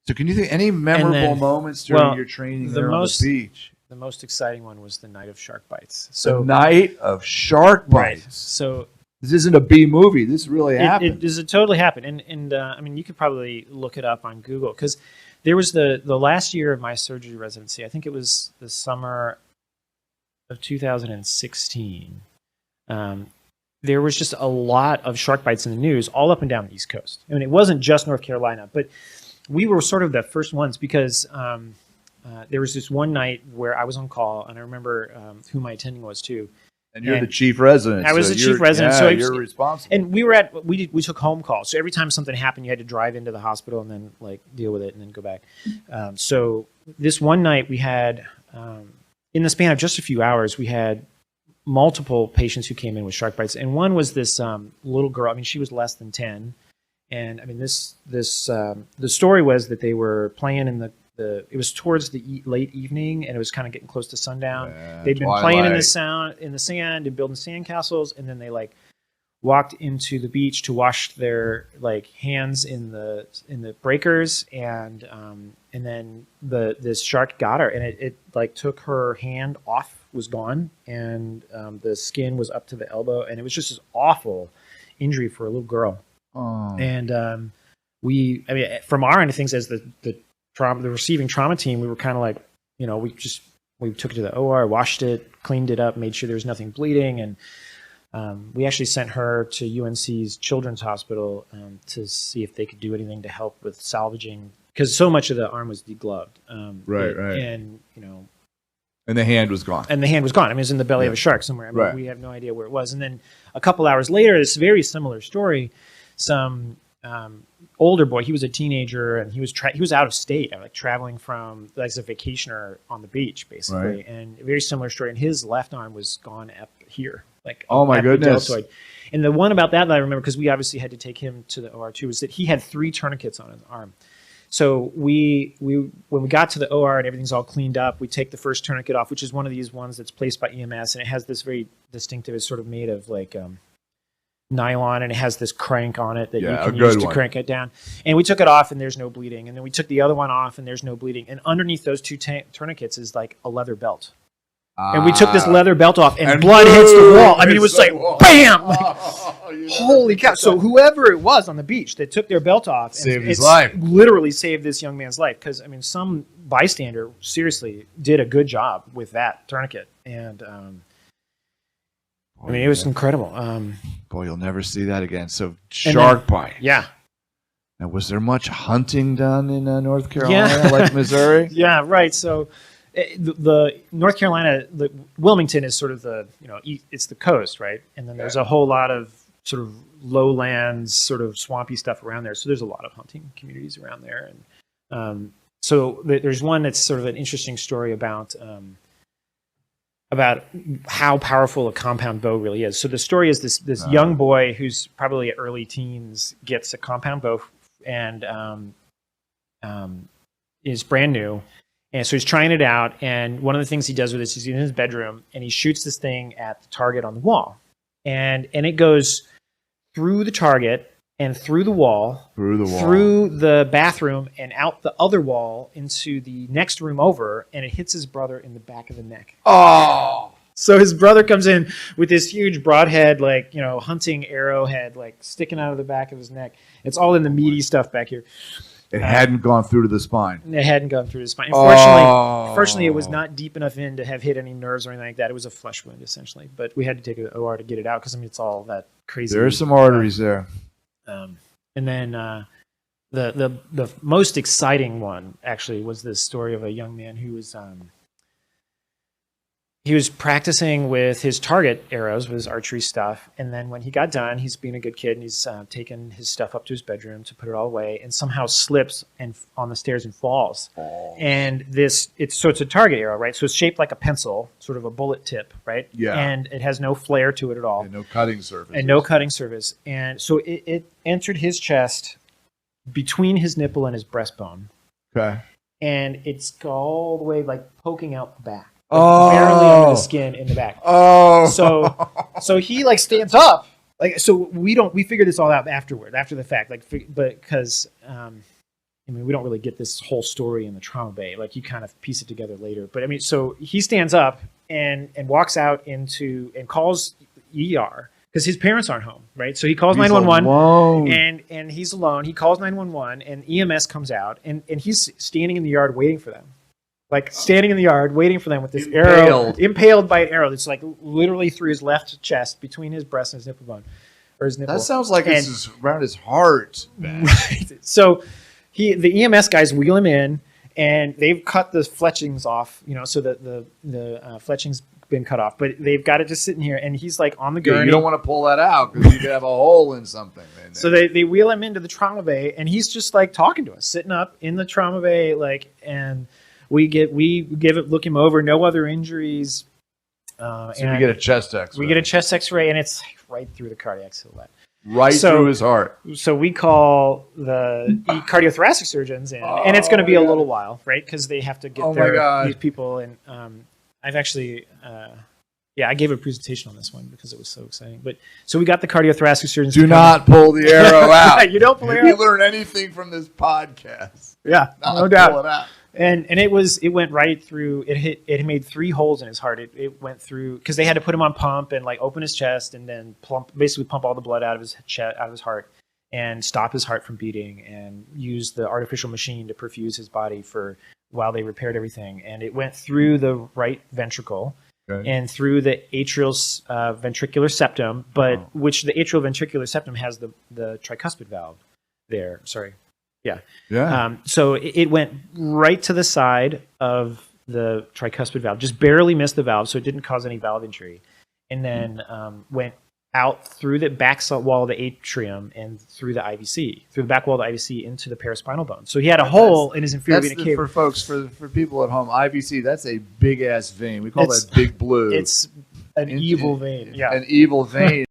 So can you think any memorable moments during your training there on the beach? The most exciting one was the night of shark bites. So the night of shark bites. Right. So this isn't a B movie. This really happened. It totally happened. And I mean, you could probably look it up on Google because there was the last year of my surgery residency. I think it was the summer of 2016. There was just a lot of shark bites in the news all up and down the East Coast. I mean, it wasn't just North Carolina, but we were sort of the first ones because there was this one night where I was on call, and I remember who my attending was too. And you're the chief resident. I was the chief resident, so you're responsible. And we took home calls. So every time something happened, you had to drive into the hospital and then like deal with it and then go back. So this one night we had, in the span of just a few hours, we had multiple patients who came in with shark bites, and one was this little girl. I mean, she was less than 10, and I mean the story was that they were playing in the it was towards the late evening, and it was kind of getting close to sundown. They'd been playing in the sand and building sandcastles, and then they like walked into the beach to wash their like hands in the breakers, and then this shark got her, and it like took her hand off, was gone, and the skin was up to the elbow, and it was just this awful injury for a little girl. Oh. And I mean, from our end of things, as the receiving trauma team, we were kind of like, you know, we took it to the OR, washed it, cleaned it up, made sure there was nothing bleeding, and we actually sent her to UNC's Children's Hospital to see if they could do anything to help with salvaging, because so much of the arm was degloved. Right. And you know, and the hand was gone. I mean, it was in the belly of a shark somewhere. I mean, we have no idea where it was. And then a couple hours later, this very similar story, some older boy, he was a teenager, and he was out of state, like traveling from as a vacationer on the beach, basically. Right. And a very similar story. And his left arm was gone up here, like oh my goodness. Deltoid. And the one about that I remember, because we obviously had to take him to the OR too, was that he had 3 tourniquets on his arm. So we when we got to the OR and everything's all cleaned up, we take the first tourniquet off, which is one of these ones that's placed by EMS, and it has this very distinctive, it's sort of made of like nylon, and it has this crank on it that you can use to crank it down. And we took it off, and there's no bleeding. And then we took the other one off, and there's no bleeding. And underneath those 2 tourniquets is like a leather belt. And we took this leather belt off, and blood hits the wall. I mean, it was like, bam! Like, holy cow. So whoever it was on the beach that took their belt off, saved his life. Literally saved this young man's life. Because, I mean, some bystander seriously did a good job with that tourniquet. And, I mean, it was incredible. Boy, you'll never see that again. So, shark bite. Yeah. Now, was there much hunting done in North Carolina, like Missouri? Yeah, right. So, the North Carolina, Wilmington is sort of it's the coast, right? And then there's a whole lot of sort of lowlands, sort of swampy stuff around there. So there's a lot of hunting communities around there. And so there's one that's sort of an interesting story about how powerful a compound bow really is. So the story is this young boy who's probably early teens gets a compound bow and is brand new. And so he's trying it out, and one of the things he does with this is he's in his bedroom, and he shoots this thing at the target on the wall. And it goes through the target and through the wall, through the bathroom, and out the other wall into the next room over, and it hits his brother in the back of the neck. Oh! So his brother comes in with this huge broadhead, like, you know, hunting arrowhead, like sticking out of the back of his neck. It's all in the meaty stuff back here. It hadn't gone through to the spine. It hadn't gone through the spine. Fortunately, it was not deep enough in to have hit any nerves or anything like that. It was a flesh wound, essentially. But we had to take it to the OR to get it out because, I mean, it's all that crazy. There are some arteries there. And then the most exciting one, actually, was this story of a young man who was he was practicing with his target arrows, with his archery stuff, and then when he got done, he's being a good kid, and he's taken his stuff up to his bedroom to put it all away, and somehow slips and on the stairs and falls. Oh. And it's a target arrow, right? So it's shaped like a pencil, sort of a bullet tip, right? Yeah. And it has no flare to it at all. And no cutting surface. And so it entered his chest between his nipple and his breastbone. Okay. And it's all the way like poking out the back. Barely under the skin in the back. Oh, so he like stands up. Like, so we figure this all out after the fact. Like, but because I mean, we don't really get this whole story in the trauma bay. Like you kind of piece it together later. But I mean, so he stands up and walks out into and calls ER because his parents aren't home, right? So he calls 911 and he's alone. He calls 911 and EMS comes out and he's standing in the yard waiting for them. Like standing in the yard waiting for them with this arrow, impaled by an arrow that's like literally through his left chest between his breast and his nipple bone. Or his nipple. That sounds like it's around his heart. Right. So the EMS guys wheel him in, and they've cut the fletchings off. So the fletching's been cut off, but they've got it just sitting here, and he's like on the gurney. You don't want to pull that out because you could have a hole in something. So they wheel him into the trauma bay, and he's just like talking to us, sitting up in the trauma bay, like, and we look him over, no other injuries. So we get a chest X-ray. We get a chest X-ray, and it's right through the cardiac silhouette. Through his heart. So we call the cardiothoracic surgeons in, and it's going to be a little while, right? Because they have to get these people. And I've actually, I gave a presentation on this one because it was so exciting. But so we got the cardiothoracic surgeons. Do not pull the arrow out. You don't pull the arrow. If you learn anything from this podcast, no doubt. Pull it out. And it went right through. It made 3 holes in his heart. It went through because they had to put him on pump and like open his chest and then basically pump all the blood out of his chest, out of his heart, and stop his heart from beating, and use the artificial machine to perfuse his body while they repaired everything. And it went through the right ventricle and through the atrial ventricular septum, which the atrial ventricular septum has the tricuspid valve there. Sorry. Yeah. So it went right to the side of the tricuspid valve, just barely missed the valve, so it didn't cause any valve injury, and then went out through the back wall of the atrium and through the IVC, through the back wall of the IVC into the paraspinal bone. So he had a hole in his inferior vena cava. For folks, for people at home, IVC, that's a big ass vein. We call that Big Blue. It's an evil vein. Yeah, an evil vein.